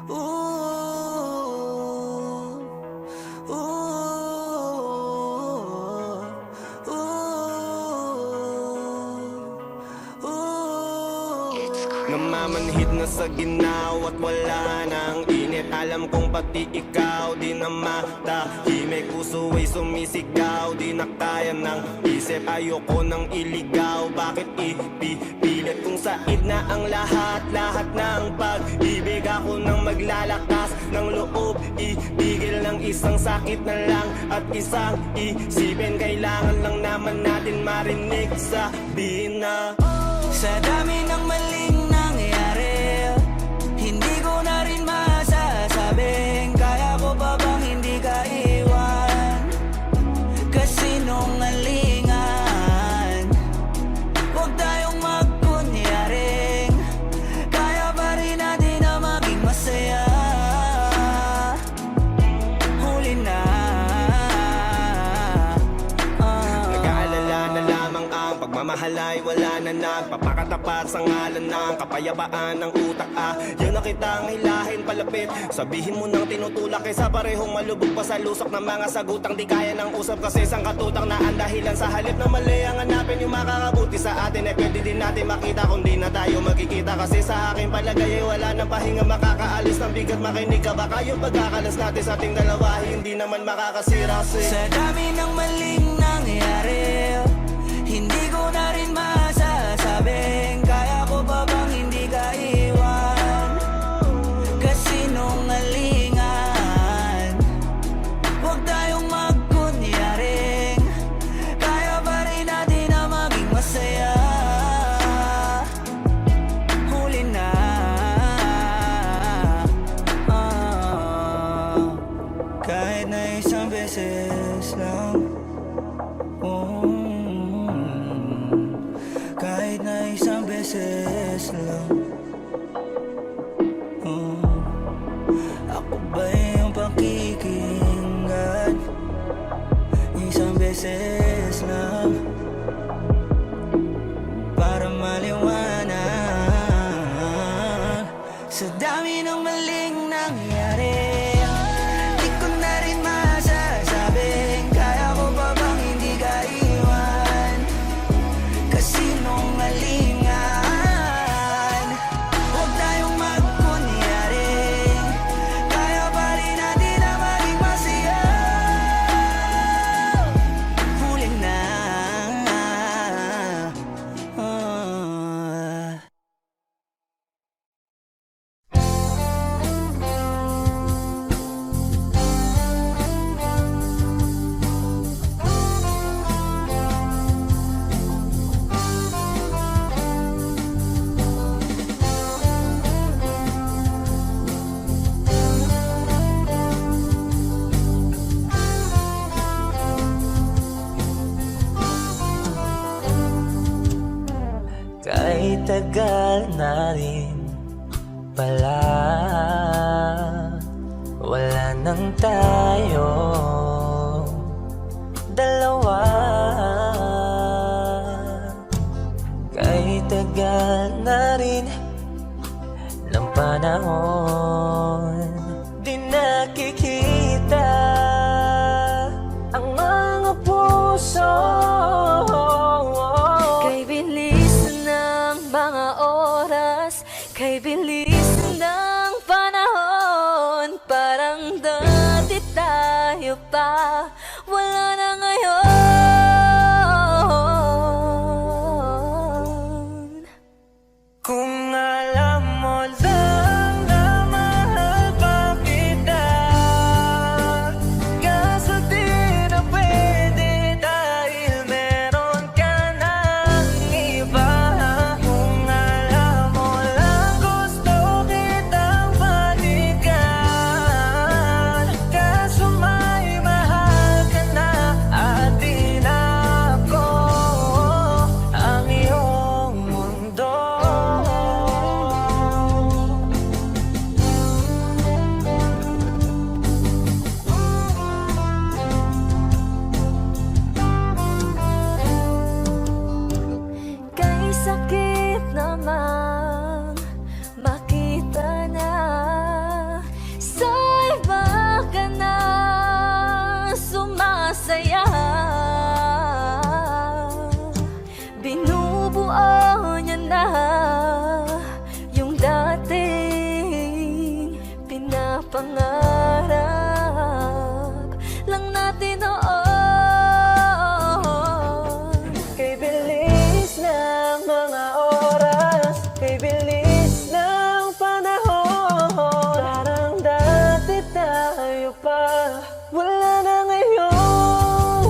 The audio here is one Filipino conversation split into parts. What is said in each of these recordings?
Namamanhid na sa ginaw at wala nang init. Alam kong pati ikaw di na matahimik. Puso ay sumisigaw, di na kaya ng isip. Ayoko nang iligaw, bakit ipipilit? Kung said na ang lahat ng pag-ibig. Ako nang maglalakas ng loob, ibigil ng isang sakit na lang at isang isipin. Kailangan lang naman natin marinig, sabihin na sa dami ng maling nangyari, hindi ko na rin masasabing kaya ko pa bang hindi ka iwan. Kasinungalingan, huwag tayong magkunyaring kaya pa rin natin na maging masaya. Huli na, nag-aalala na lamang ang pagmamahalay, wala na nagpapakatapat sa ngalan ng kapayapaan ng utak. Yun na kitang hilahin palapit, sabihin mo nang tinutulak kaysa parehong malubog pa sa lusok ng mga sagutang di kaya ng usap. Kasi isang katutang na ang dahilan sa halip na mali ang hanapin yung makakabuti sa atin. Eh pwede din natin makita kung di na tayo magkikita. Kasi sa aking palagay ay wala nang pahinga makakaalis ng bigat. Makinig ka baka yung pagkakalas natin sa ating dalawa hindi naman makakasira. Kasi sa dami ng maling nangyari, hindi ko na rin masasabing kaya ko pa bang hindi ka iwan. Kasinungalingan, huwag tayong magkunyaring kaya pa rin natin na maging masaya. Huli na, kahit na isang beses lang. Kahit na isang beses lang. Ako ba yung pakikinggan? Isang beses lang para maliwanag. Sa dami ng maling nangyari, di ko na rin masasabing kaya ko pa bang hindi ka iwan. Kasinungalingan, huwag tayong magkunyaring kaya pa rin natin na maging masaya. Huli na, kahit tagal na rin pala, wala nang tayo dalawa. Kahit tagal na rin ng panahon, di nakikita ang mga puso. Kay bilis ng mga oras, kay bilis ng panahon, parang dati tayo pa, wala na ngayon. Kung alam mo lang na mahal pangarap lang natin noon. Kay bilis ng mga oras, kay bilis ng panahon, parang dati tayo pa, wala na ngayon.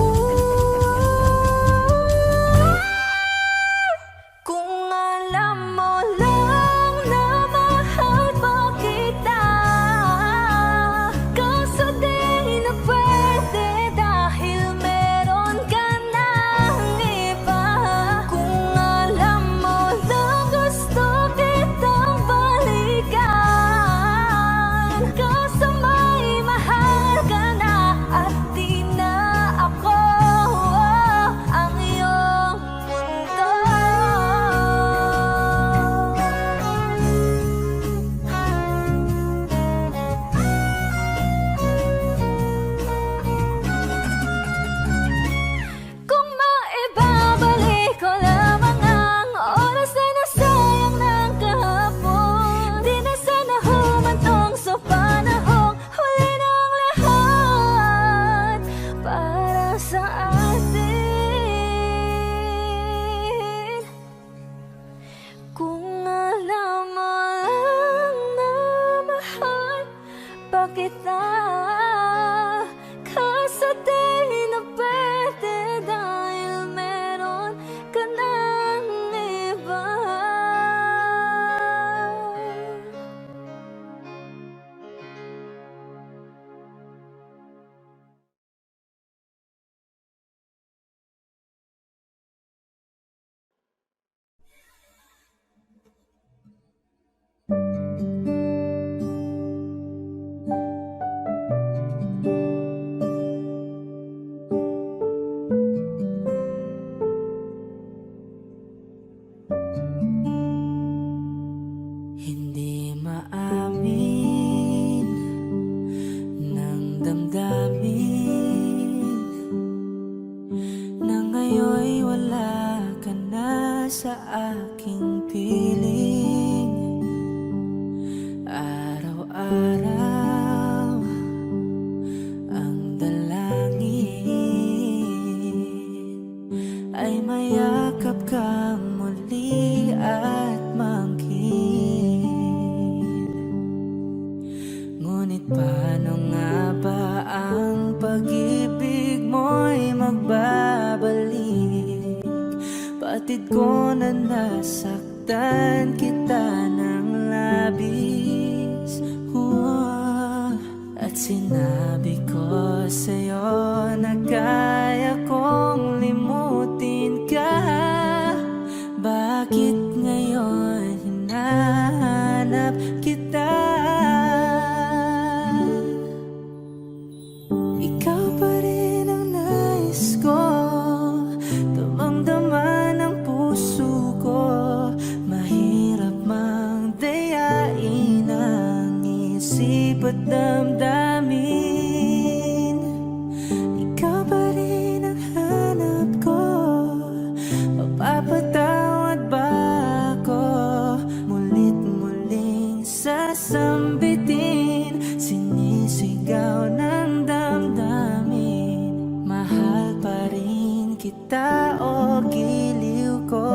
Kung alam mo lang na mahal pa kita, kaso di na pwede dahil meron ka ng iba. Kung alam mo lang gusto kitang balikan, kaso may mahal ka na at di na ako ang iyong mundo. Kung maibabalik ko lamang ang oras na nasayang ng kahapon, di na sana humantong sa panahong huli ng lahat para sa atin. Kung alam mo lang na mahal pa kita, kaso di na pwede dahil meron ka ng iba. Hindi maamin ng damdamin na ngayon'y wala ka na sa aking piling. Araw-araw ang dalangin ay mayakap ka muli at mangkin. Ngunit paano nga ba ang pag-ibig mo'y magbabalik? Batid ko na nasaktan kita ng labis. At sinabi ko sa'yo na kaya kong limutin ka. Bakit ngayon hinahanap kita? Ikaw pa rin ang nais ko, damang-dama ng puso ko. Mahirap mang dayain ang isip at damdamin. Ikaw pa rin ang hanap ko, mapapatawad ba ako? Mulit-muling sasambitin, sinisigaw ng damdamin. Mahal pa rin kita o giliw ko?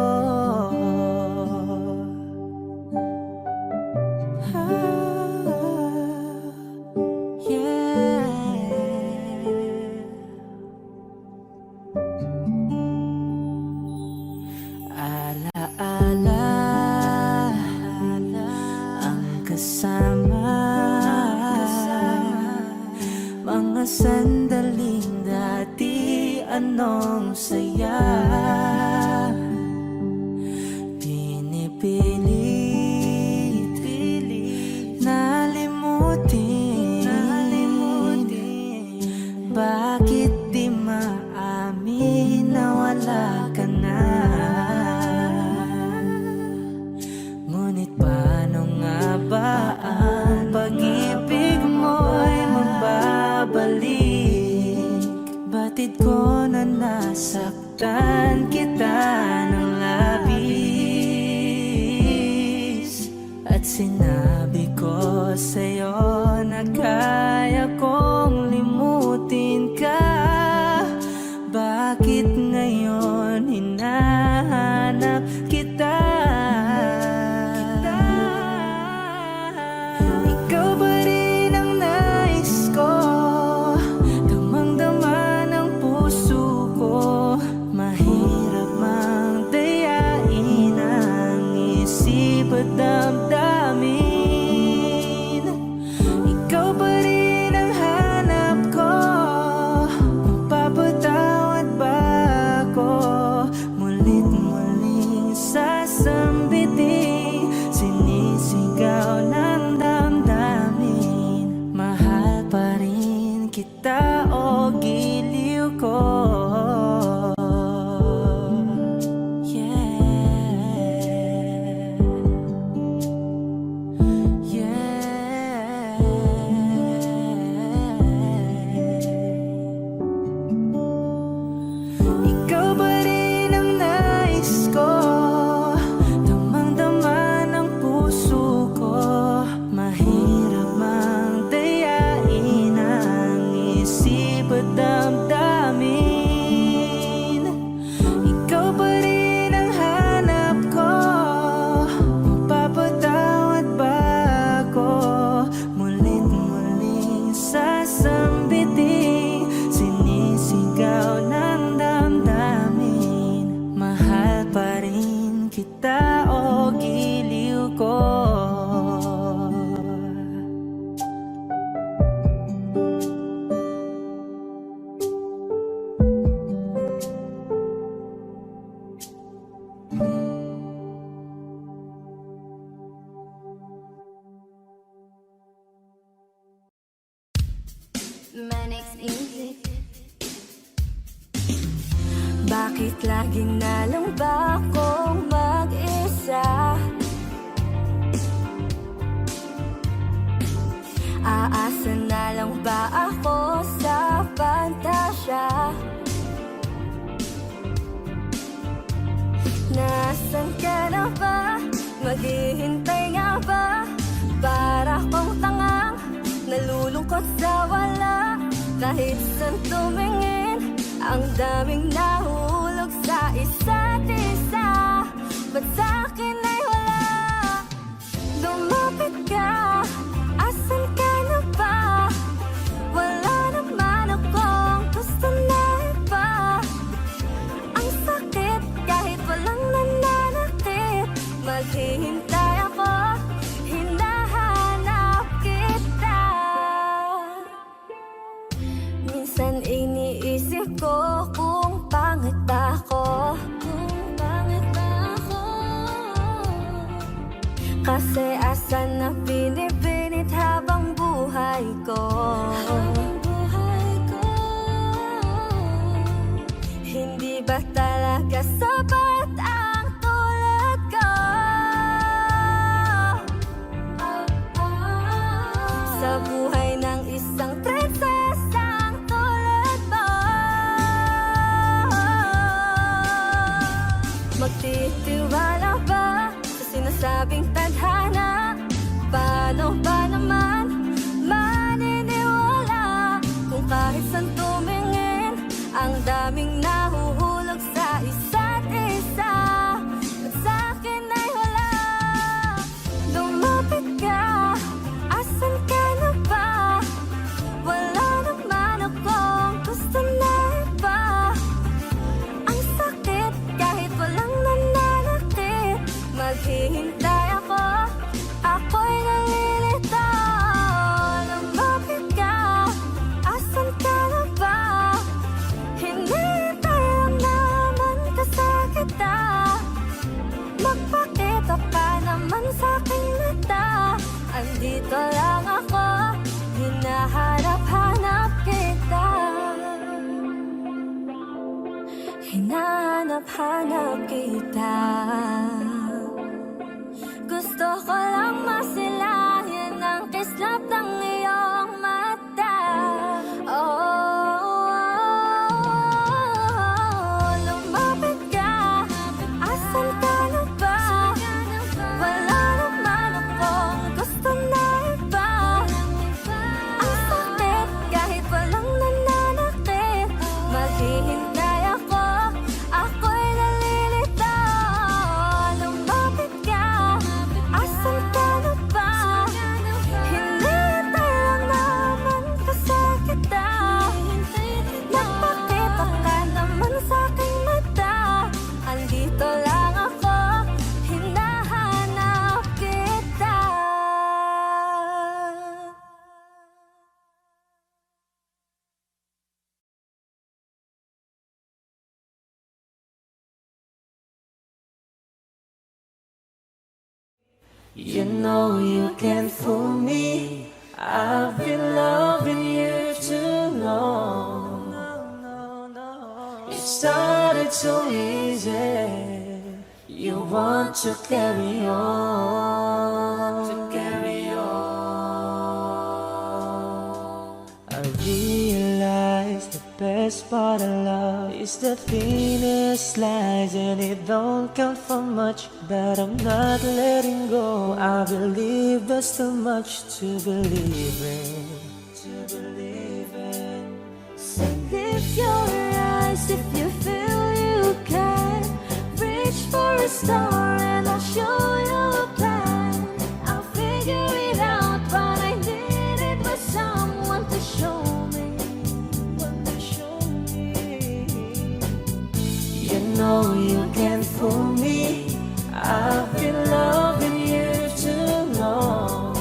Alaala ang kasama, mga sandaling dati anong saya. Pinipilit nalimutin, bakit di maamin na wala ka na? Ngunit paano nga ba ang pag-ibig mo'y magbabalik? Batid ko na nasaktan kita ng labis. At sinabi ko sa'yo na kita o giliw ko. Ikaw ba rin ang nais ko? Damang-dama ng puso ko. Mahirap mang dayain ang isip at damdamin. Ikaw ba rin ang hanap ko? Mapapatawad ba ako? Mulit muling sasambiting sinisigaw ng damdamin. Mahal pa rin kita o giliw ko. Manix Music. Bakit laging na lang ba akong mag-isa? Aasa na lang ba ako sa pantasya? Nasaan ka na ba? Maghihintay nga ba? Para kong tangang nalulungkot sa wala. Kahit saan tumingin, ang daming nahulog sa isa't isa. Ba't sa'kin ay wala? Lumapit ka, asan ka na ba? Wala naman akong gusto na iba. Ang sakit kahit walang nananakit. Maghihintay ako, hinahanap kita. Minsan iniisip ko kung pangit ba ako. Kasi asan na pinipinit habang buhay ko. Hindi ba talaga sapat ang tulad ko? Sa buhay ng isang prinsesang tulad mo. Magtitiwala ba sa sinasabing tadhana? Paano ba naman maniniwala kung kahit saan tumingin, ang daming nahuhulog sa isa't isa? At sa'kin ay wala. Lumapit ka, asan ka na ba? Wala naman akong gusto na iba. Ang sakit kahit walang nananakit. Maghihintay ako, ako'y nalilito. Lumapit ka, asan ka na ba? Hinihintay lang naman kasakita. Magpakita ka naman sa'king mata. Andito lang ako, hinahanap-hanap kita. Hinahanap-hanap kita. Gusto ko lang masilayan ang kislap ng iyong mata. Lumapit ka, asan ka na ba? Wala naman akong gusto na iba. Ang sakit kahit walang nananakit. Maghihintay ako, ako'y nalilito. Lumapit ka, asan ka na ba? Hinihintay lang naman kasakita. Nagpakita ka naman sa'king mata. Andito lang ako, hinahanap kita. You know you can't fool me. I've been loving you tonight. want to carry on, I realize the best part of love is the thinnest slice, and it don't count for much, but I'm not letting go. I believe there's too much to believe in, So lift your eyes if you feel you can. Reach for a star and I'll show you a plan. I'll figure it out, but I needed was someone to show me. You know you can't fool me. I've been loving you too long.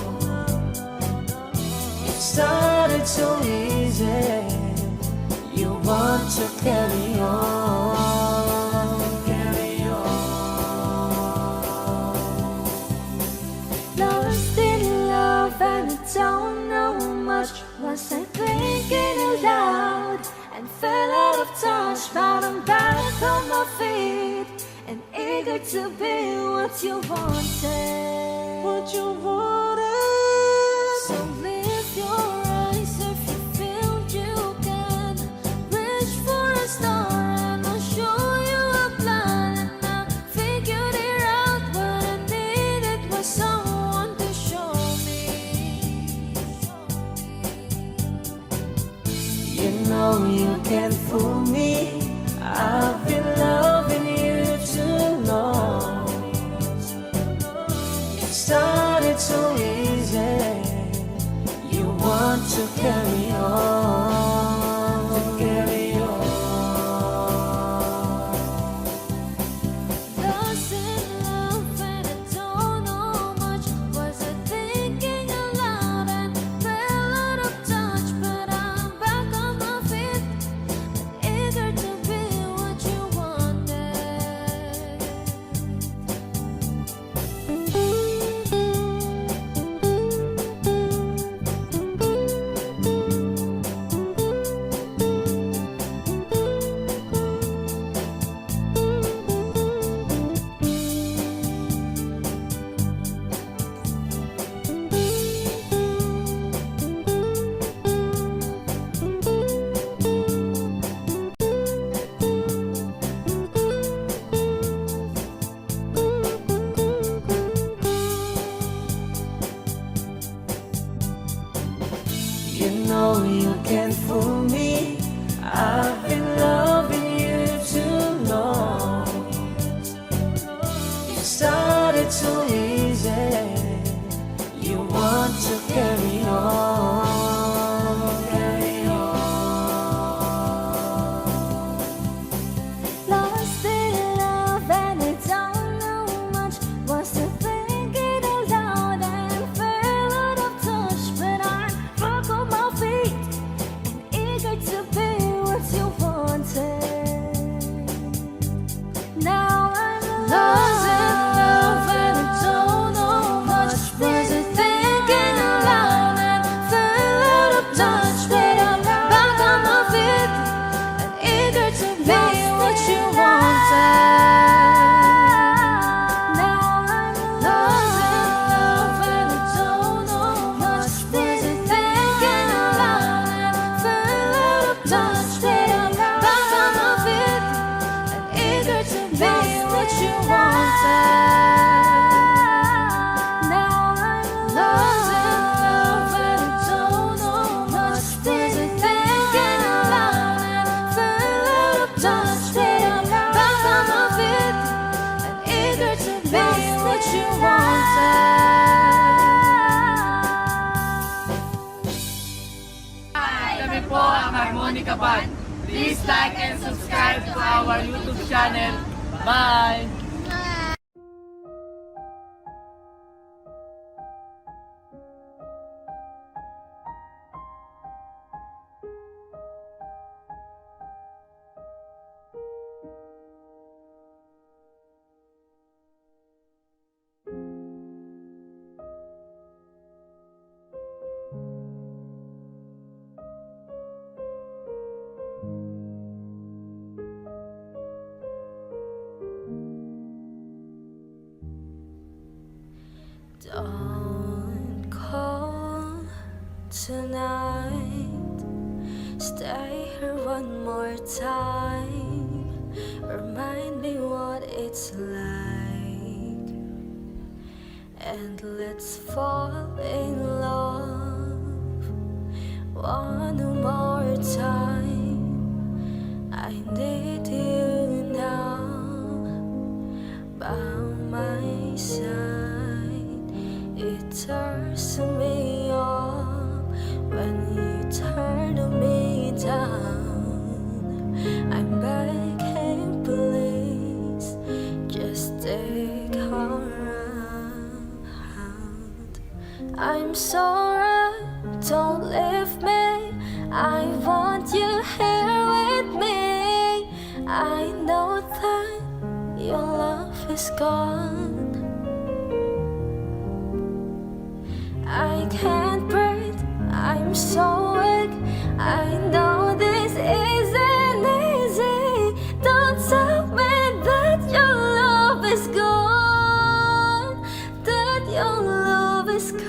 It started so easy. You want to carry on, Lost in love and I don't know much. Was I thinking aloud and fell out of touch? But I'm back on my feet and eager to be what you wanted. So lift your eyes if you feel you can. Reach for a star and I'll show you a plan. And I figured it out, but I needed was someone to show me. You know you can't fool me. I've been loving you too long. It started so easy. You want to carry on, Lost in love and I don't know much. Was I thinking aloud and fell out of touch? But I'm back on my feet and eager to be what you wanted. You know you can't fool me. I've been loving you too long. It started so easy. You want to carry on, Lost in love and I don't know much. Was I thinking aloud and fell out of touch? But I'm back on my feet and eager to be what you wanted. Now I'm lost in love and I don't know much. Was I thinking aloud and fell out of touch? But I'm back on my feet and eager to be what you wanted. Now I'm lost in love and I don't know much. Was I thinking aloud and fell out of touch? But I'm back on my feet and eager to be what you wanted. Now I'm lost in love and I don't know much. Was I thinking aloud and fell out of touch? But I'm back on my feet and eager to be what you wanted. Kami po ang Harmonica Band. Please like and subscribe to our YouTube channel. Bye! tonight. Stay here one more time. Remind me what it's like. And let's fall in love one more time. I need you now by my side. It turns me on when you turn me down. I'm begging, please, just take a hand. I'm sorry, don't leave me. I want you here with me. I know that your love is gone. I can't breathe, I'm so weak. I know this isn't easy. Don't tell me that your love is gone, that your love is gone.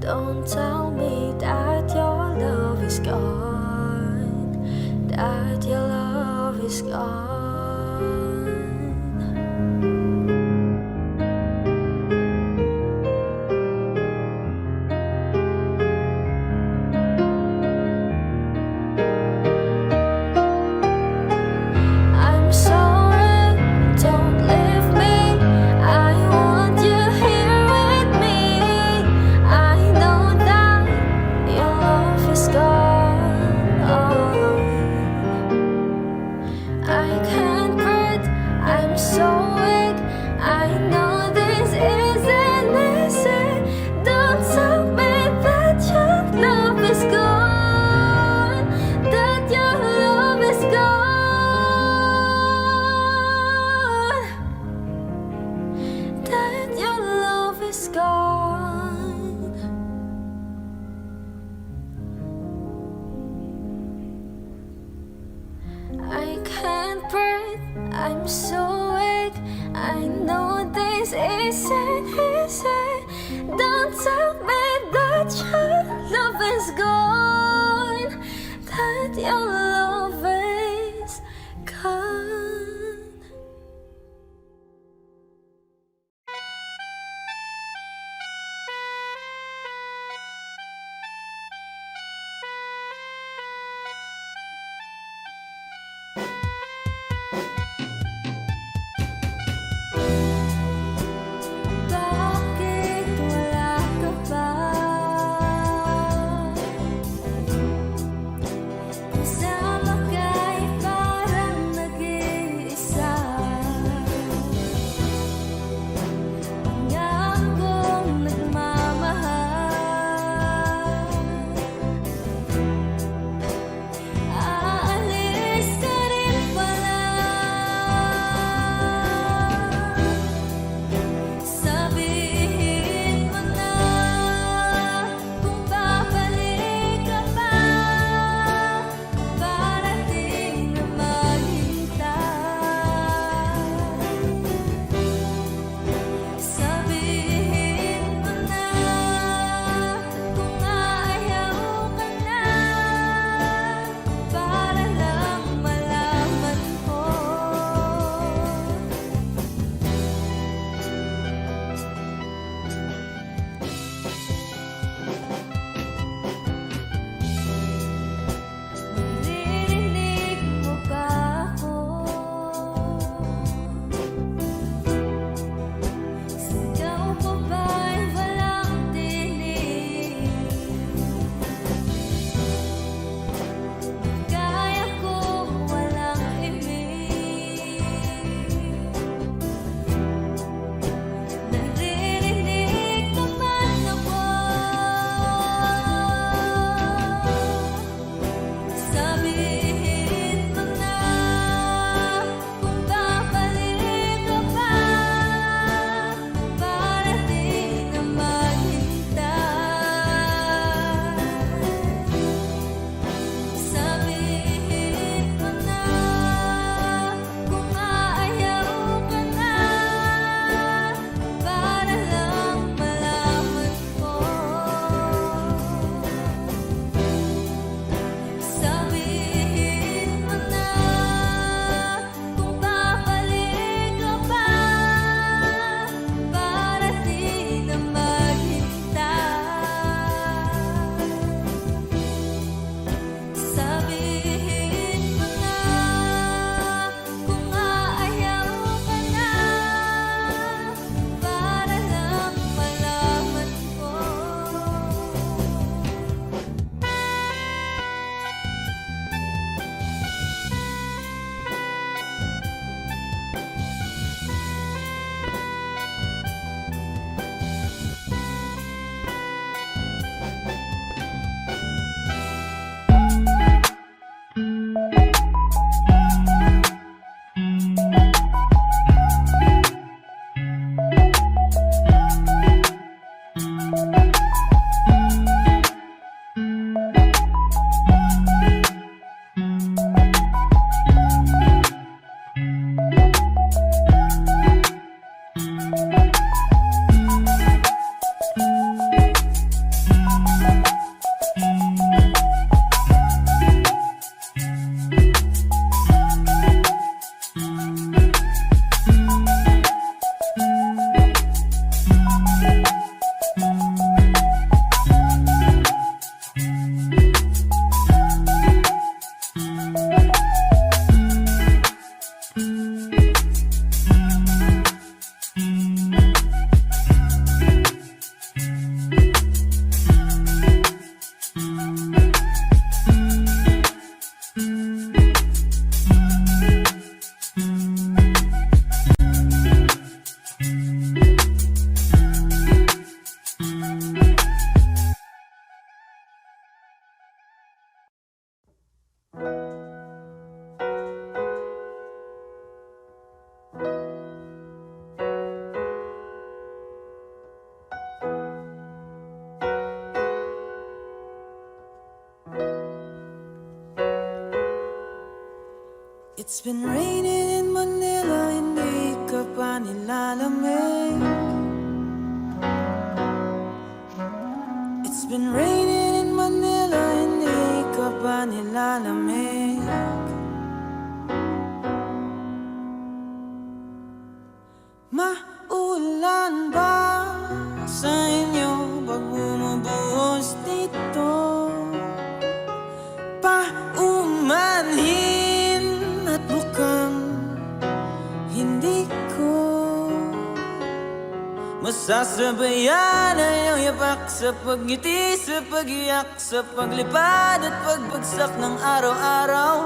Don't tell me that your love is gone, that your love is gone. I'm sorry, don't leave me. I want you here with me. I know that your love is gone. I can't breathe, I'm so weak. I know this isn't easy. Don't tell me that your love is gone, that your love is gone, that your love is gone. I can't breathe, I'm so weak. I know this isn't easy. Don't tell me that your love is gone, that your love is gone. Bakit wala ka ba? Kasama It's been raining in Manila, hindi ka pa nilalamig. It's been raining in Manila, hindi ka pa nilalamig. Maulan ba sa inyo pag bumubuhos dito? Paumanhin at mukhang hindi ko masasabayan ang iyong yapak sa pagngiti, sa pag-iyak, sa paglipad at pagbagsak ng araw-araw.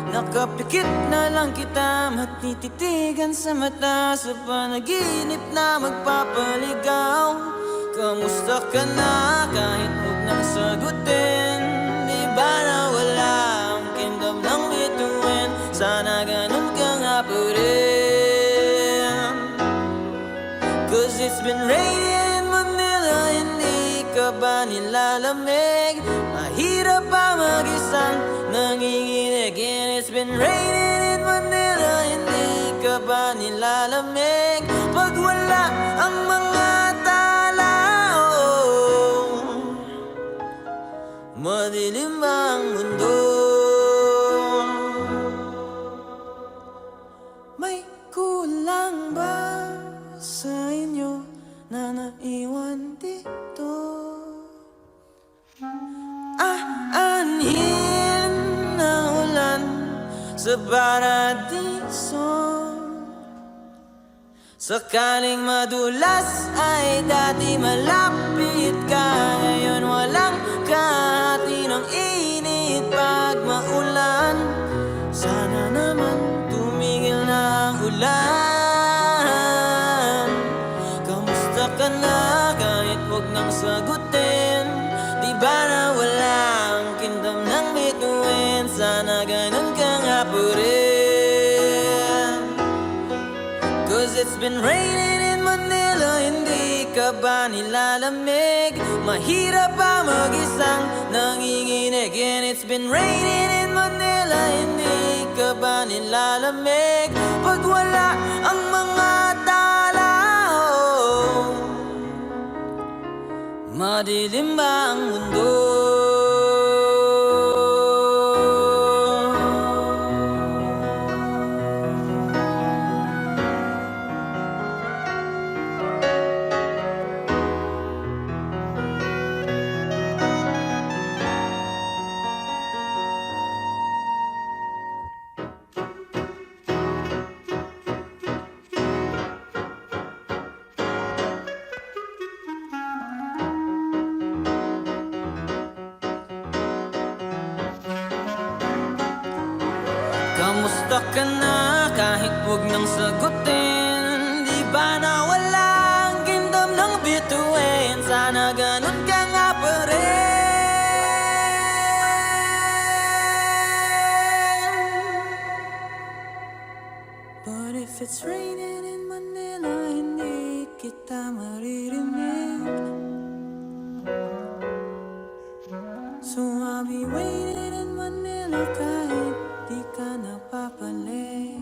Nakapikit na lang kita, matititigan sa mata, sa panaginip na magpapaligaw. Kamusta ka na kahit huwag nang sagutin? Di ba na wala ang kingdom ng bituin? Sana ganun ka nga pa rin. Cause it's been raining in Manila, hindi ka ba nilalamig? Mahirap pa mag-isang nanginginig. And it's been raining in Manila, hindi ka ba nilalamig? Pag wala ang mga tao, madilim ang mundo. May kulang ba sa inyo na naiwan dito? Aanhin na ulan sa paradiso. Sakaling madulas ay dati malapit ka, ngayon walang kahati ng init pag maulan. Sana naman tumigil na ang ulan. Kamusta ka na kahit huwag nang sagutin? Di ba na wala ang kingdom ng bituin? Sana ganun ka nga pa rin. Cause it's been raining in Manila, hindi ka ba nilalamig? Mahirap pa mag-isang nanginginig. And it's been raining in Manila, hindi ka ba nilalamig? Pag wala ang mga tao, madilim ba ang mundo? Kamusta ka na kahit huwag nang sagutin? Di ba na wala ang kingdom ng bituin? Sana ganun ka nga pa rin. But if it's raining in Manila, hindi kita maririnig. So I'll be waiting in Manila kahit di ka napapalik.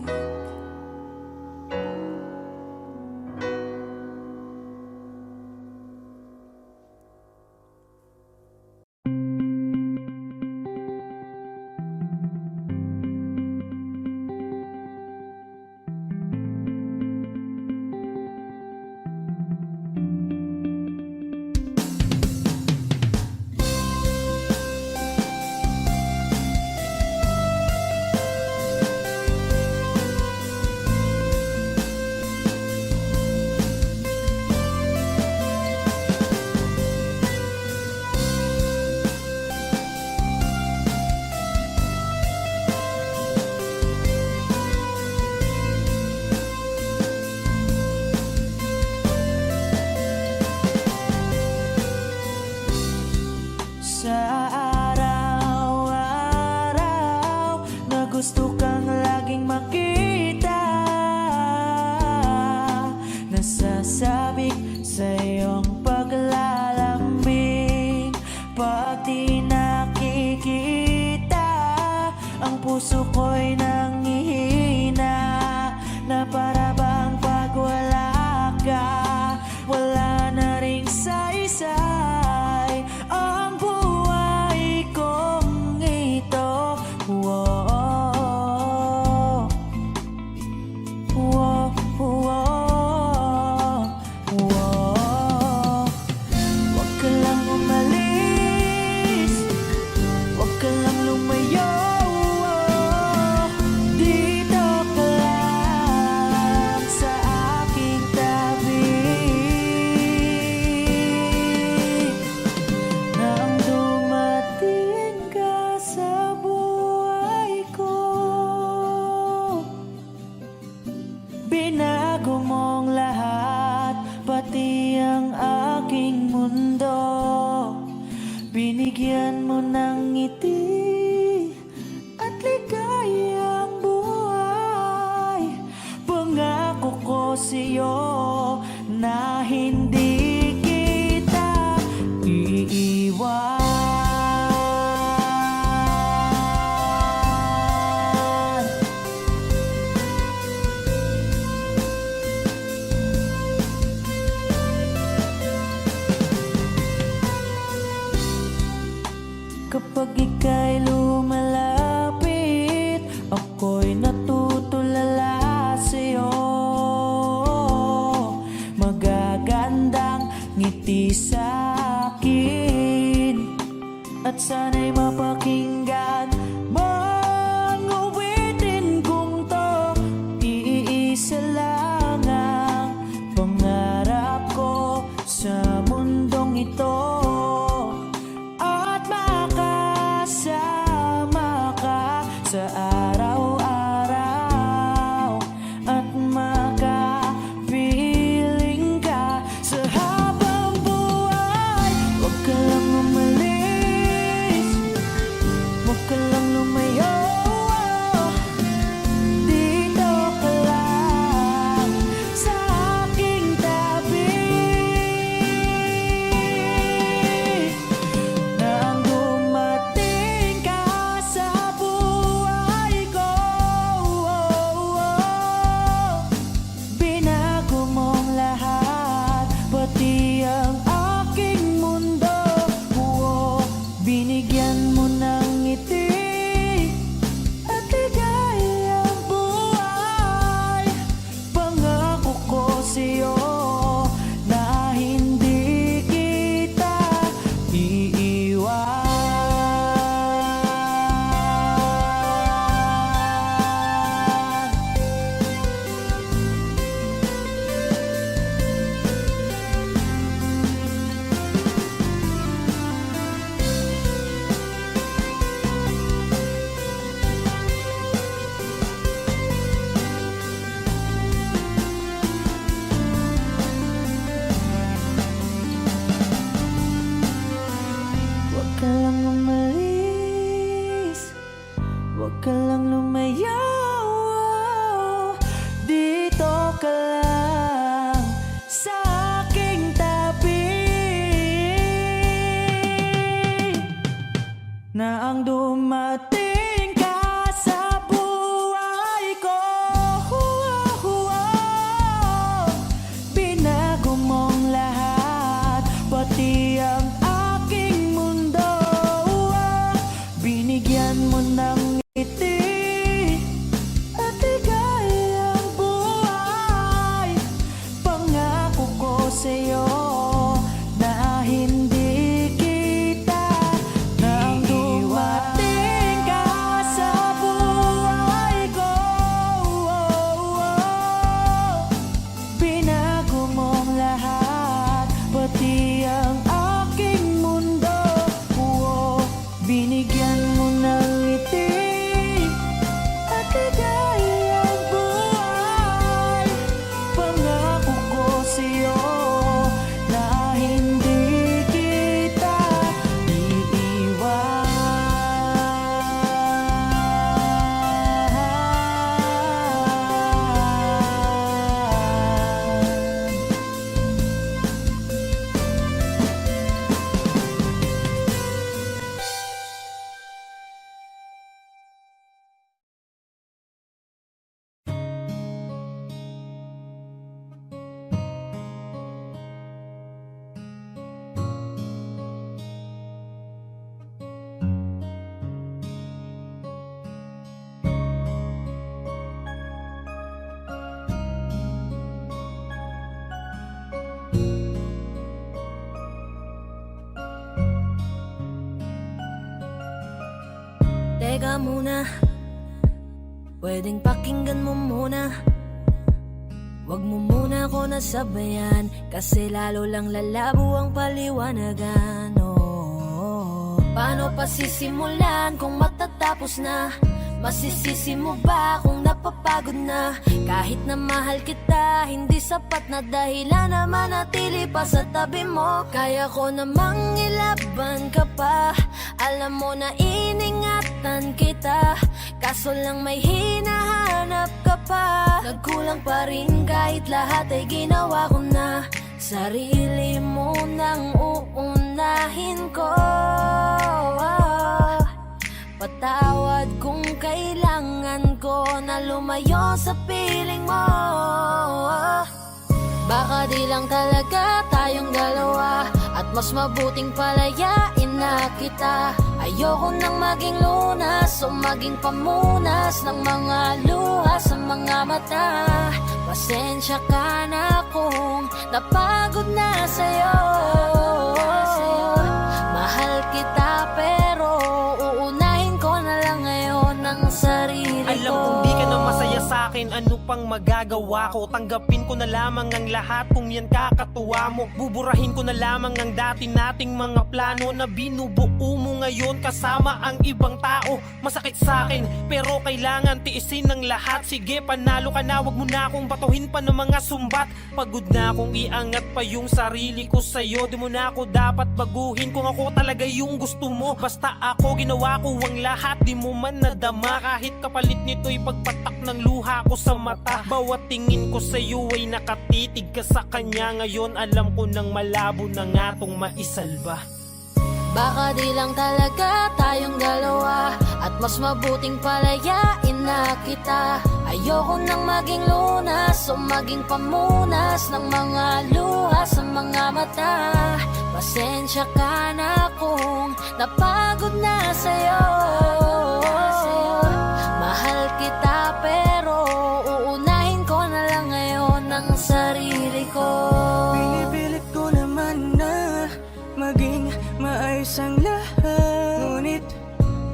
Sa araw-araw na gusto kang laging makita, nasasabik sa iyong paglalambing. Pag di nakikita, ang puso ko'y nangihingi. Binago mong lahat, pati ang aking mundo. Binigyan mo ng ngiti at ligayang buhay. Pangako ko sa'yo na hindi kita iiwan. Kapag ika'y lumalapit, ako'y natutulala sa'yo. Magagandang ngiti sa'kin, at sana'y mapakinggan mang awitin kong to. Iisa lang ang pangarap ko sa mundong ito, sa araw-araw at makapiling ka sa habang buhay. Huwag ka lang umalis, huwag ka lang lumayo. Dito ka lang sa aking tabi. Nang dumating ka sa pati ang aking mundo. Binigyan mo ng ngiti at ligayang buhay. Pangako ko sa'yo na hindi kita iiwan. Huwag ka lang umalis, huwag ka lang lumayo. Dito ka lang sa aking tabi. Na ang dumating ka sa buhay ko, binago mong lahat, pati ang binigyan mo ng ngiti at ligayang buhay. Pangako ko sa'yo na hindi kita nang dumating ka sa buhay ko. Binago mong lahat, pati ang aking mundo. Binigyan mo ng ngiti at ligayang buhay. Pangako ko sa'yo na hindi kita iiwan. Teka muna, pwedeng pakinggan mo muna. Wag mo muna ako nasabayan, kasi lalo lang lalabo ang paliwanagan. Paano pa sisimulan kung matatapos na? Masisisi mo ba kung napapagod na? Kahit na mahal kita, hindi sapat na dahilan na manatili pa sa tabi mo. Kaya ko namang ilaban ka pa. Alam mo na iningatan kita, kaso lang may hinahanap ka pa. Nagkulang pa rin kahit lahat ay ginawa ko na. Sarili mo nang uunahin ko. Patawad kung kailangan ko na lumayo sa piling mo. Baka di lang talaga tayong dalawa, at mas mabuting palayain na kita. Ayoko nang maging lunas o maging pamunas ng mga luha sa mga mata. Pasensya ka na kung napagod na sa'yo. Mahal kita pero uunahin ko na lang ngayon ang sarili ko. Alam kong di ka na masaya sa'kin, ano pang magagawa ko? Tanggapin ko na lamang ang lahat kung yan kakatuwa mo. Buburahin ko na lamang ang dati nating mga plano na binubuo mo ngayon kasama ang ibang tao. Masakit sa'kin pero kailangan tiisin ng lahat. Sige, panalo ka na, wag mo na akong batuhin pa ng mga sumbat. Pagod na akong iangat pa yung sarili ko sa'yo. Di mo na ako dapat baguhin kung ako talaga yung gusto mo. Basta ako ginawa ko ang lahat, di mo man nadama. Kahit kapalit nito'y pagpatak ng luha ko sa mata. Bawat tingin ko sa'yo ay nakatitig ka sa kanya. Ngayon alam ko nang malabo na nga tong maisalba. Baka di lang talaga tayong dalawa, at mas mabuting palayain na kita. Ayoko nang maging lunas o maging pamunas ng mga luha sa mga mata. Pasensya ka na kung napagod na sa'yo. Mahal kita pero uunahin ko na lang ngayon ang sarili ko. Pinipilit ko naman na maging maayos ang lahat, ngunit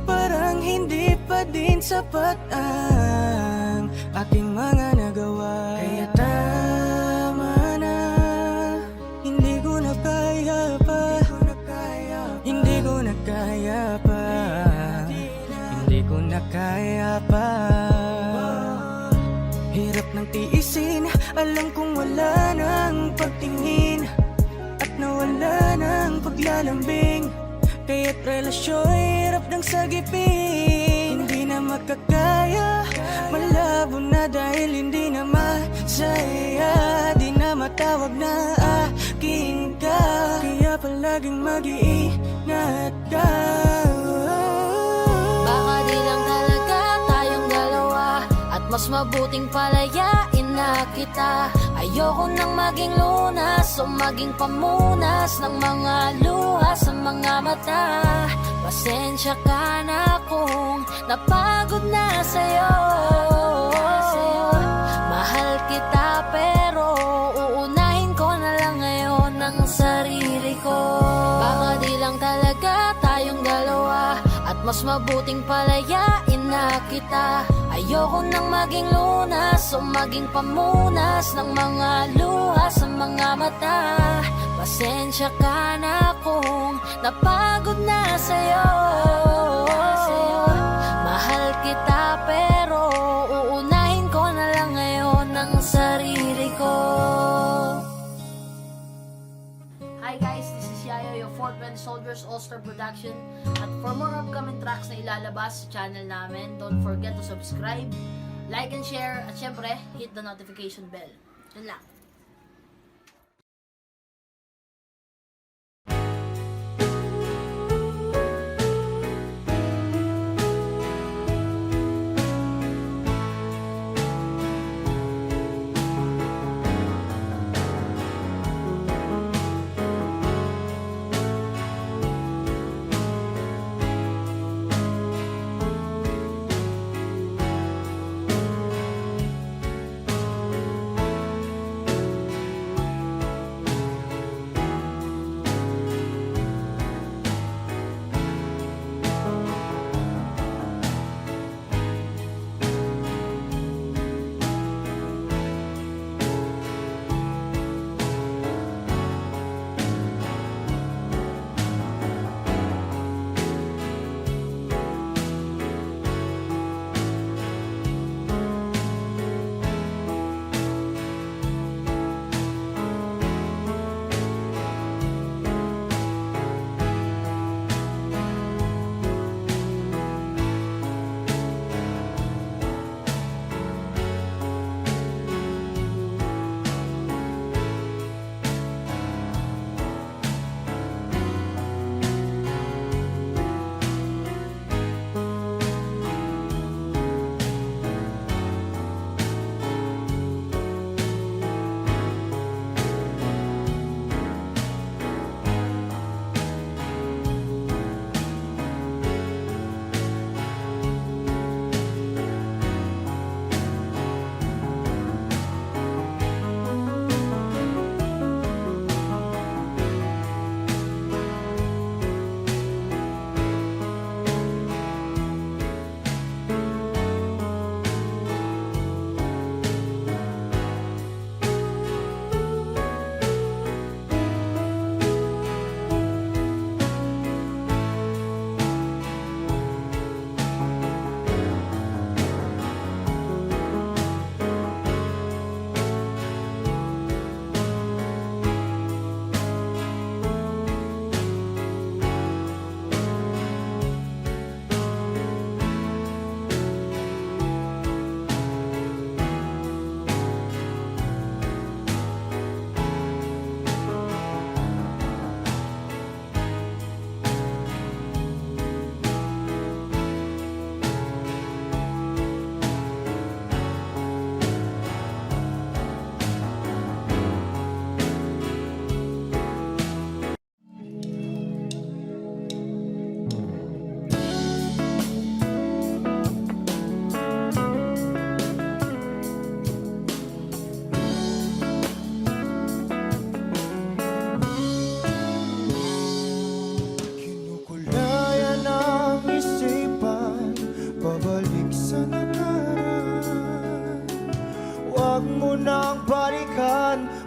parang hindi pa din sapat ang aking mga nagawa. Kaya tama na, hindi ko na kaya pa, hindi ko na kaya pa, hindi ko na kaya pa. Hirap ng tiisin, alam kong wala nang pagtingin at nawala ng paglalambing. Kaya't relasyon hirap ng sagipin. Hindi na makakaya, malabo na dahil hindi na masaya. Di na matawag na akin ka, kaya palaging mag-iingat ka. Baka di lang talaga tayong dalawa, at mas mabuting palayain na kita. Ayoko nang maging lunas o maging pamunas ng mga luha sa mga mata. Pasensya ka na kung napagod na sa'yo. Mahal kita pero uunahin ko na lang ngayon ang sarili ko. Baka di lang talaga tayong dalawa, at mas mabuting palayain na kita. Ayoko nang maging lunas o maging pamunas ng mga luha sa mga mata. Pasensya ka na kung napagod na sa'yo. Mahal kita pero uunahin ko na lang ngayon ang sarili ko. Hi guys, this is Yayo, your Fort Bend Soldiers All-Star Production. At for more upcoming tracks na ilalabas sa channel namin, don't forget to subscribe, like and share, at syempre, hit the notification bell. Yun lang.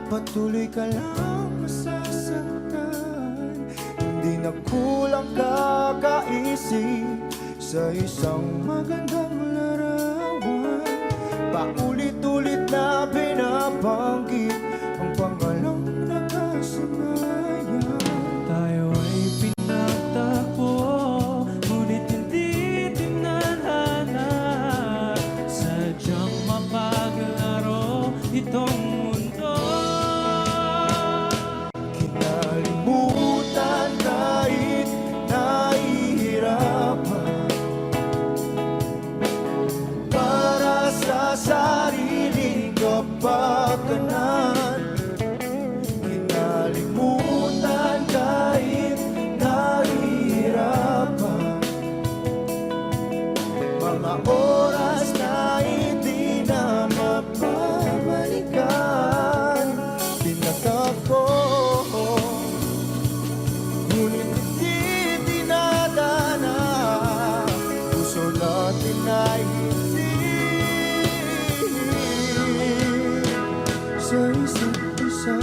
patuloy ka lang masasaktan. Hindi na kulang kakaisip sa isang magandang larawan. Paulit-ulit na binabanggit ang pangalang nakasanayan. Tayo ay pinagtagpo, ngunit hindi tinadhana. Sadyang mapaglaro itong mundo. Kinalimutan kahit nahihirapan, para sa sariling kapakanan. Kinalimutan kahit nahihirapan, mga oras na hindi na mapabalikan. Tinatako, ngunit hindi dinadana. Puso natin ay hindi sa isa't isa.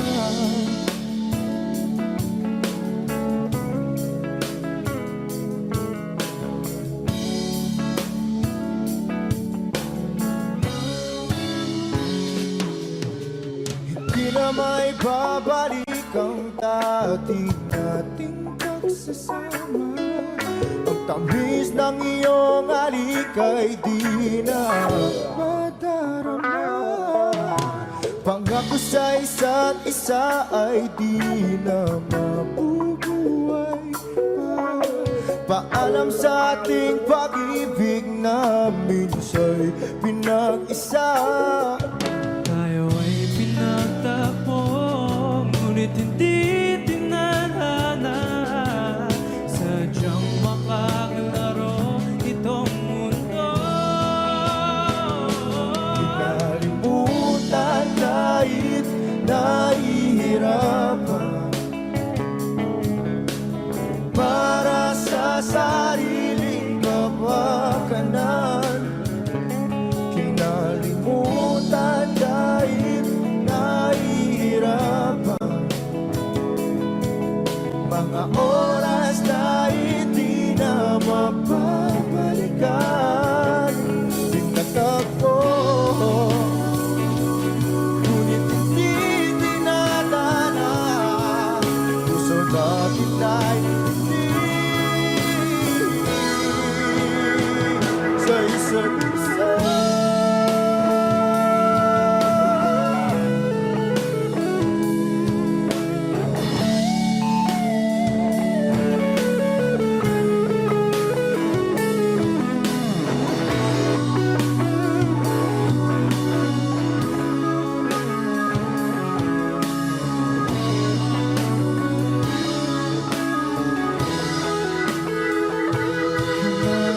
Hindi na may babalik ang dati nating pagsasama. Ang tamis ng iyong halik ay di na madarama. Pangako sa isa't isa ay di na mabubuhay pa. Paalam sa ating pag-ibig na minsa'y pinag-isa. Tayo ay pinagtagpo, ngunit hindi tinadhana. Sadyang makaglaro itong mundo. Kinalimutan kahit nahihirapan, para sa sariling kapakanan. Kinalimutan kahit nahihirapan, mga oras na hindi na mapabalikan. Tinatagpo, ngunit hindi dinadana. Puso natin ay hindi sa isa't isa.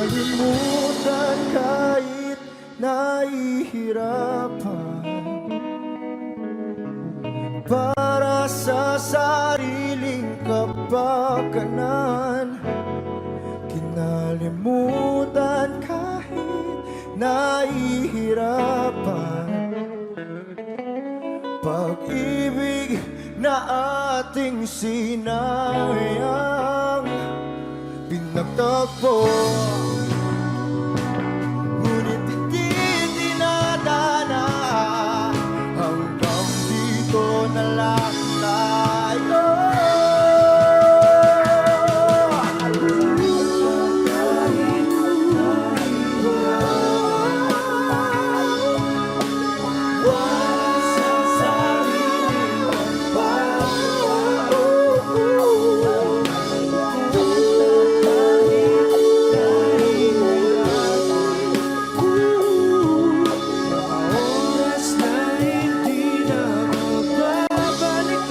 Kinalimutan kahit nahihirapan, para sa sariling kapakanan. Kinalimutan kahit nahihirapan, pag-ibig na ating sinayang. Pinagtagpo, ngunit hindi dinadana. Hanggang dito na lang tayo. Oras na hindi na mababalik.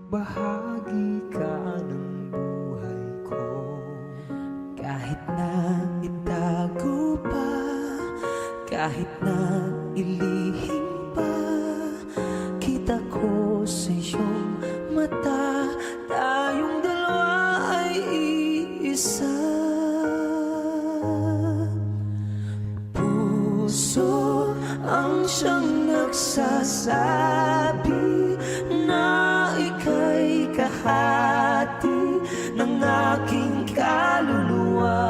bahagi ka ng buhay ko. Kahit na itago pa, kahit na ilihim pa, kita ko sa iyong mata, tayong dalawa ay iisa. Puso ang siyang nagsasabi na ika'y kahati ng aking kaluluwa.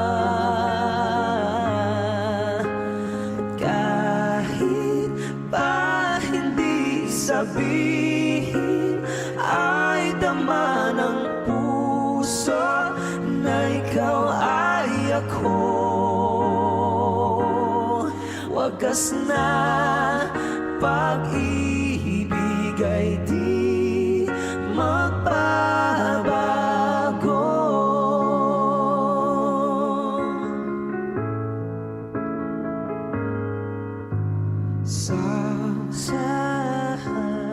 Kahit pa hindi sabihin, ay dama ng puso na ikaw ay ako. Wagas na pag-ibig ay di magbabago. Sa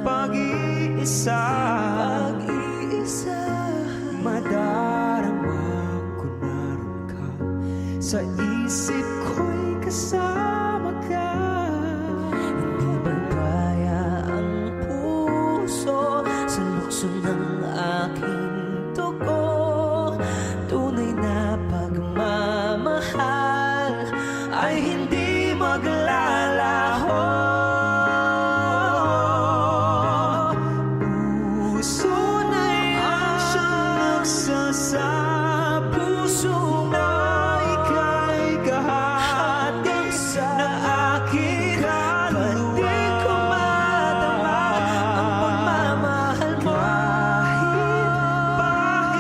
pag-iisa, madarama ko naroon ka, sa isip ko'y kasama ka. Hindi magkaya ang puso sa lukso ng aking dugo. Tunay na pagmamahal ay hindi maglalaho. Puso na'y ang siyang nagsasabi, puso na ika'y kahati ng aking kaluluwa. Pati ko madama ang pagmamahal mo. Kahit pa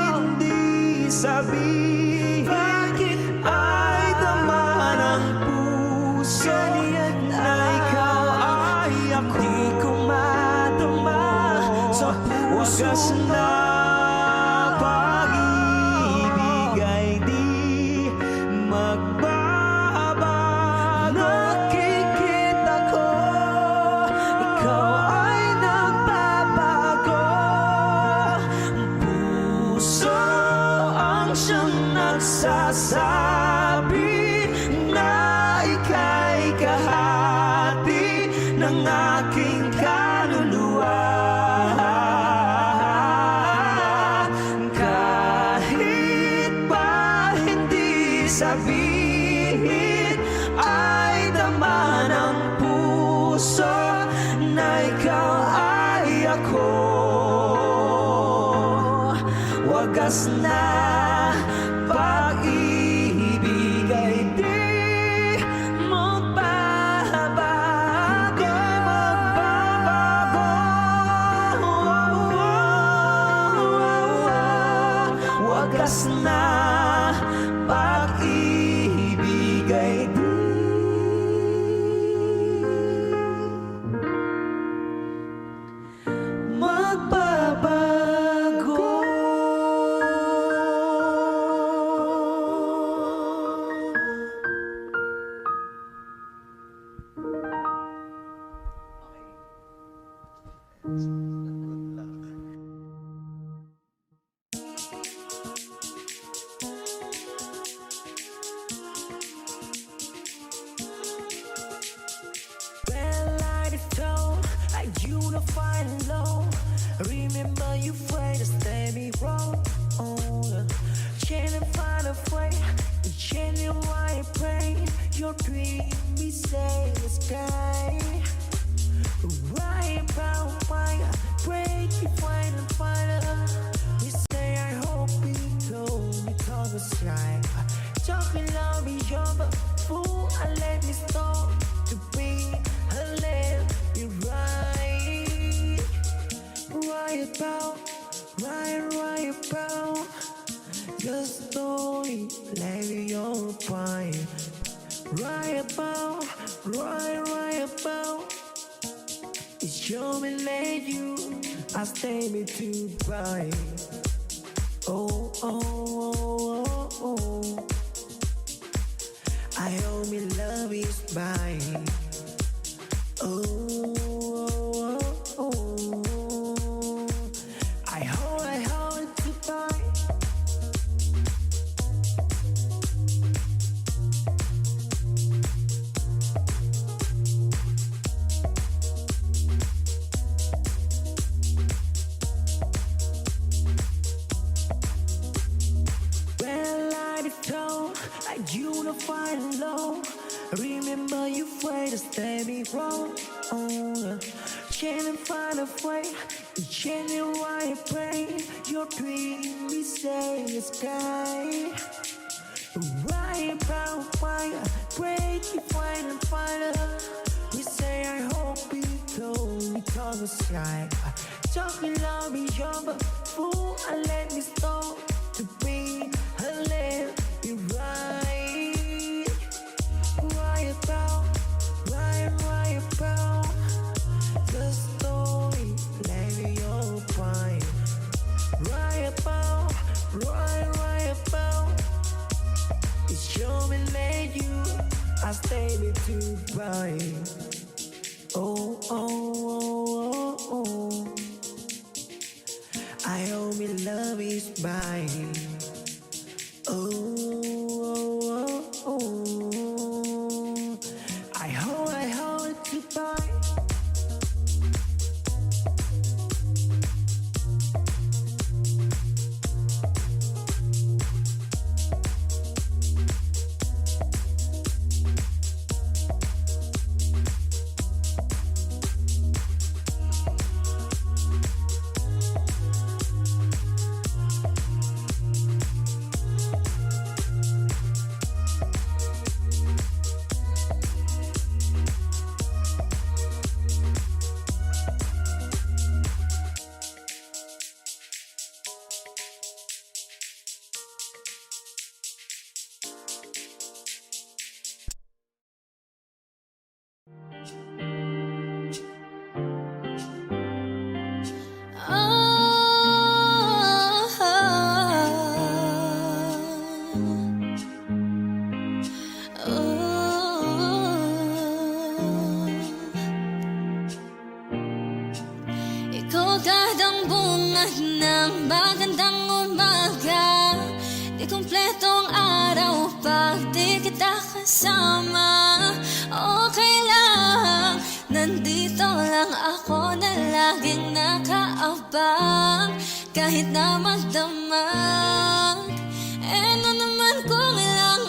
hindi sabihin, bakit ay dama ng puso na ikaw ay ako. Di ko madama sa puso na pag-ibig ay di magbabago. Nakikita ko, ikaw ay nagbabago. Puso ang siyang nagsasabi na ika'y kahati ng aking kaluluwa. Kahit pa hindi sabihin, ay dama ng puso na ikaw ay ako. Wagas na pag-ibig ay di magbabago. Wagas na pag-ibig ay di magbabago. When light is told, I unify and low. Remember you pray to stay me wrong. Oh, change and find a way. Change why I pray. Your dream be say the sky. Right about why I break you find and find her. You say I hope we go because it's right. Talking love me over fool. I let me stop to be. I let you right. Right about, right about. Just don't let your pride. Right about, right about. It's sure me let you. I stay me too bright. Oh, oh, oh, oh, oh. I owe me love is mine. Oh, oh, oh, oh. I hope wanna find love. Remember you afraid to stay me wrong. Oh, can't find a way. Changing why you pray. Your dream is in the sky. Why about fire? Break you find and find her. We say I hope it goes because the sky. Talking love me young, fool. I let me stop to be a let you right. Why about? Why about the story? Let me open. Why about? Why about? It's your me let you. I stay with you bright. Oh, oh, oh, oh, oh. I hope me love is mine. Oh, oh, oh, oh. I hope it's goodbye. Ikaw kadang bungad ng magandang umaga. Di kumpleto ang araw pag di kita kasama. Okay lang, nandito lang ako na laging nakaabang. Kahit na magdamag. Ano naman kung ilang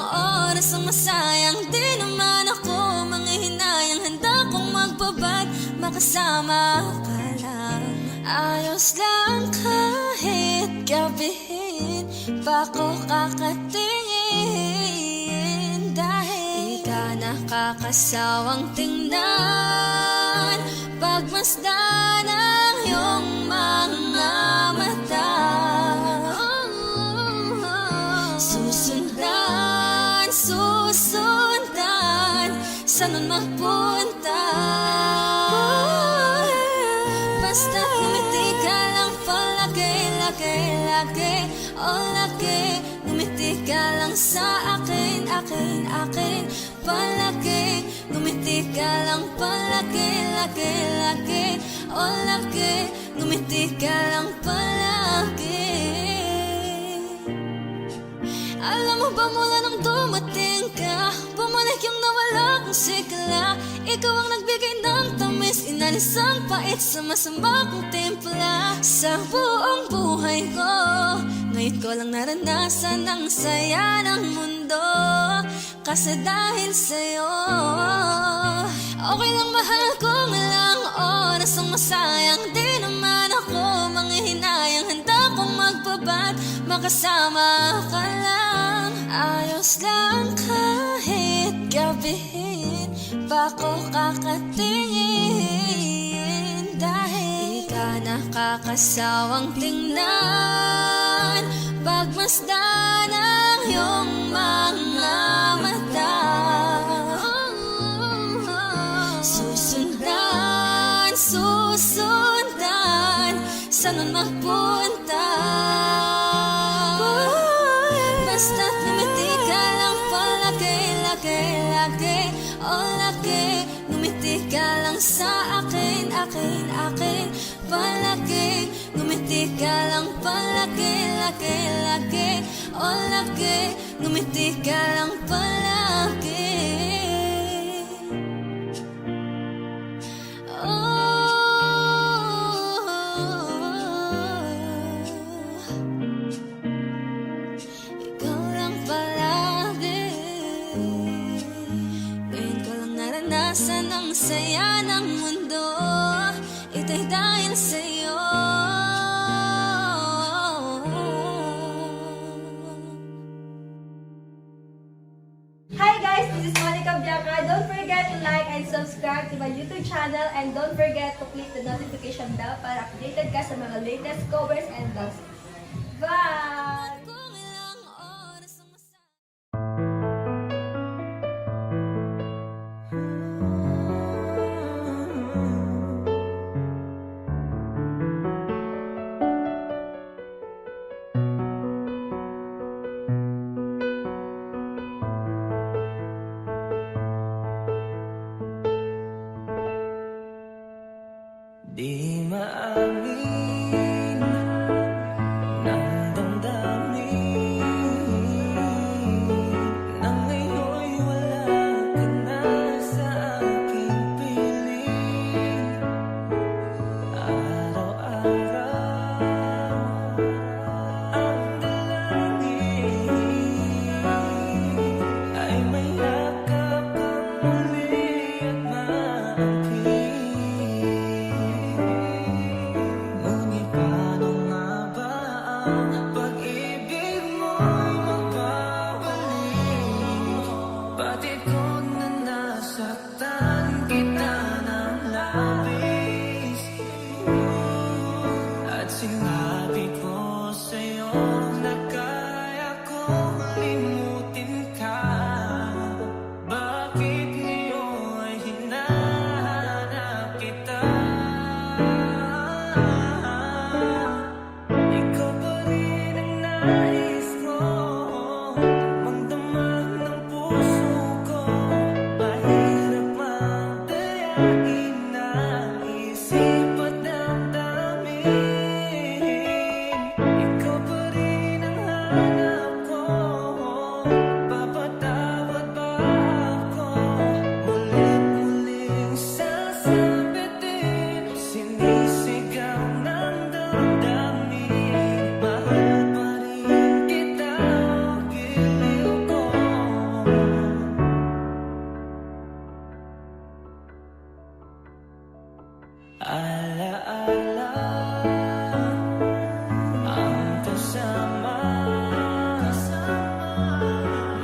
oras ang masayang. Di naman ako manghihinayang. Handa kong magbabad, makasama ka lang. Ayos lang kahit gabihin pa ko kakatingin. Dahil di ka nakakasawang tingnan. Pagmasdan ang iyong mga mata. Susundan, susundan, saan man magpunta. Basta ngumiti ka lang palagi, lagi, lagi, oh lagi. Ngumiti ka lang sa akin, akin, akin, palagi. Ngumiti ka lang palagi, lagi, lagi, oh lagi. Ngumiti ka lang palagi. Alam mo ba mula nung dumating ka, bumalik yung nawala kong sigla. Ikaw ang nagbigay ng tamis, inalis ang pait sa masama kong timpla. Sa buong buhay ko, ngayon ko lang naranasan ang saya ng mundo. Kasi dahil sa'yo, okay lang mahal kung ilang oras ang masayang. Di naman ako manghihinayang, handa kong magpabad, makasama ka lang. Ayos lang kahit gabihin pa ko kakatingin. Dahil di ka nakakasawang tingnan. Pagmasdan ang iyong mga mata. Susundan, susundan, saan man magpunta. Basta't ngumiti ka lang palagi, lagi, lagi, oh lagi. Ngumiti ka lang sa akin, akin, akin, palagi. Ngumiti ka lang palagi, lagi, lagi, oh lagi. Ngumiti ka lang palagi. Ikaw lang palagi. saya ng mundo, ito'y dahil sa'yo. Hi guys, this is Monica Bianca. Don't forget to like and subscribe to my YouTube channel and don't forget to click the notification bell para updated ka sa mga latest covers and vlogs. Bye! Kung ilang oras ang Di maamin ng damdamin na ngayon'y wala ka na sa aking piling. Araw-araw ang dalangin ay may yakap kang muli at maangkin. Ngunit paano nga ba ang pag-ibig mo'y magbabalik? Batid ko na nasaktan kita ng labis at sinabi ko sa'yo na kaya kong limutin ka. Bakit ngayon ay hinahanap kita? Ikaw pa rin ang nais ko, damang-dama ng puso ko. Mahirap magdayain ng isip at damdamin. Ikaw pa rin ang hanap ko, papatawad ba ako? Mulit-muling sasabitin, sinisigaw ng damdamin. Mahal pa rin kita, giliw ko. Alaala ang kasama,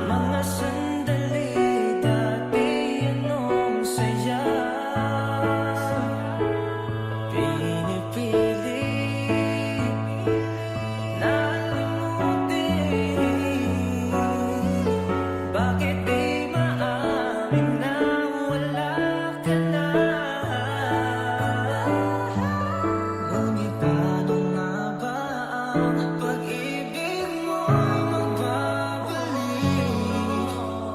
mga sandali dati anong saya. Pinipilit na limutin, bakit di maamin na wala ka na? Ngunit paano nga ba ang pag-ibig mo'y magbabalik?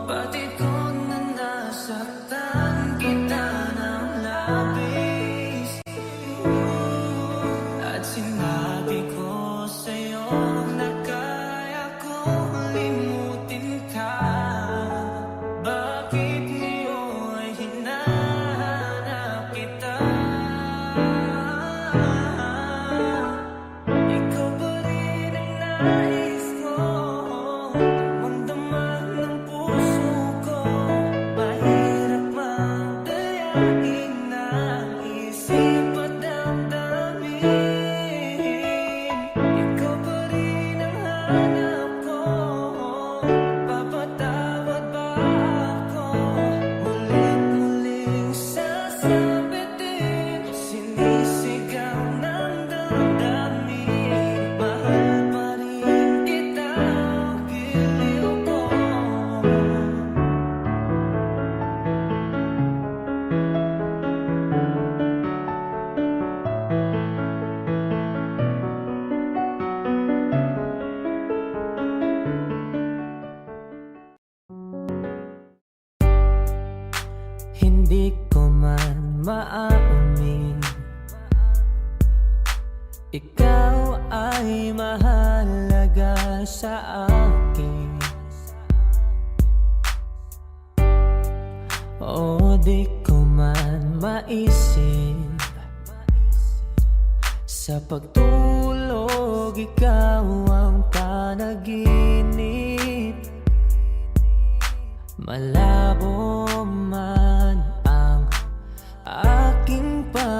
Batid ko na nasaktan kita ng labis at sinabi ko sa'yo na kaya kong limutin ka. Bakit ngayon ay hinahanap kita? Ikaw pa rin ang nais ko, damang-dama ng puso ko. Mahirap magdayain ng isip at damdamin. Ikaw pa rin ang hanap ko, papatawad ba ako? Mulit-muling sasabitin, sinisigaw ng damdamin. Mahal pa rin kita, giliw ko. Hindi ko man maaamin, ikaw ay mahalaga sa akin. O di ko man maisip, sa pagtulog ikaw ang panaginip. Malabo man ang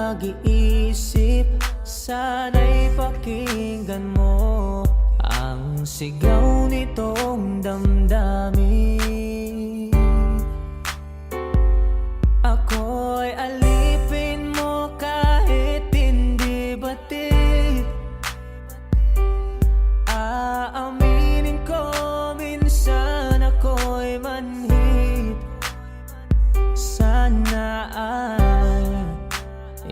pag-iisip, sana'y pakinggan mo ang sigaw nitong damdamin. Ako'y alipin mo kahit hindi batid. Aaminin ko minsan ako'y manhid. Sana ay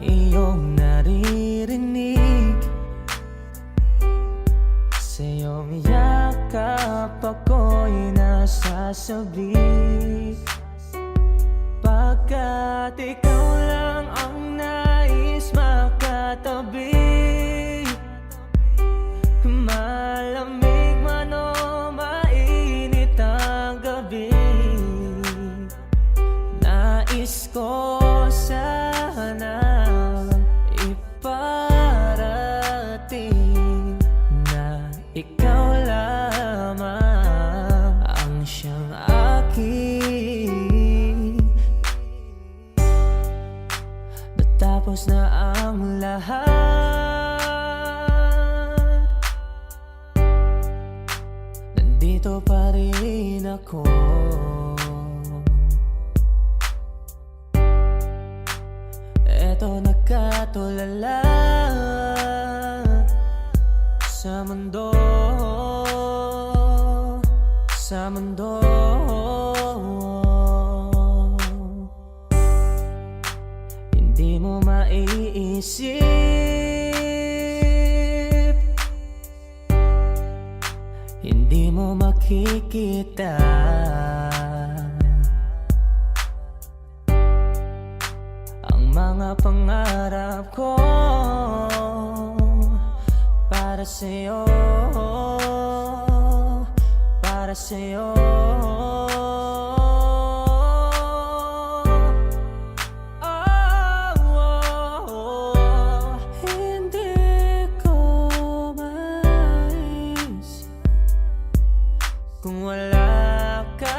iyong naririnig. Sa iyong yakap ako'y nasasabik. Pagkat ikaw lang ang nais makatabi. Malamig man o mainit ang gabi, nais ko sana iparating na ikaw lamang ang siyang akin. Natapos na ang lahat, nandito pa rin ako. Eto nagkatulala sa mundo, sa mundo. Hindi mo maiisip, hindi mo makikita ang mga pangarap ko para sa'yo, para sa'yo. Hindi ko mais kung wala ka.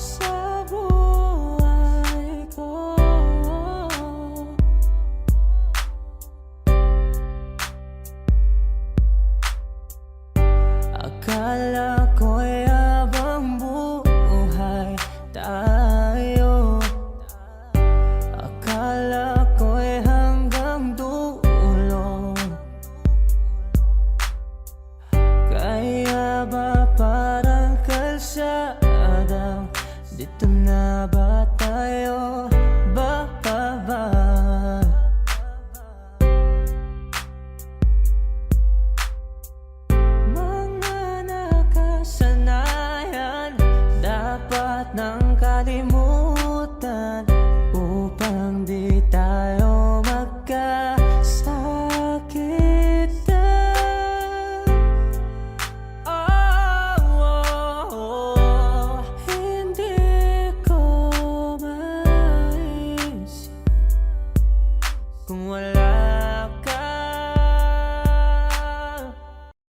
Sa buhay ko, akala ko'y habang buhay tayo, akala ko'y hanggang dulo. Kaya ba parang kalsada, dito na ba tayo bababa? Mga nakasanayan dapat nang kalimutan upang di tayo magkasakitan. Hindi ko mais kung wala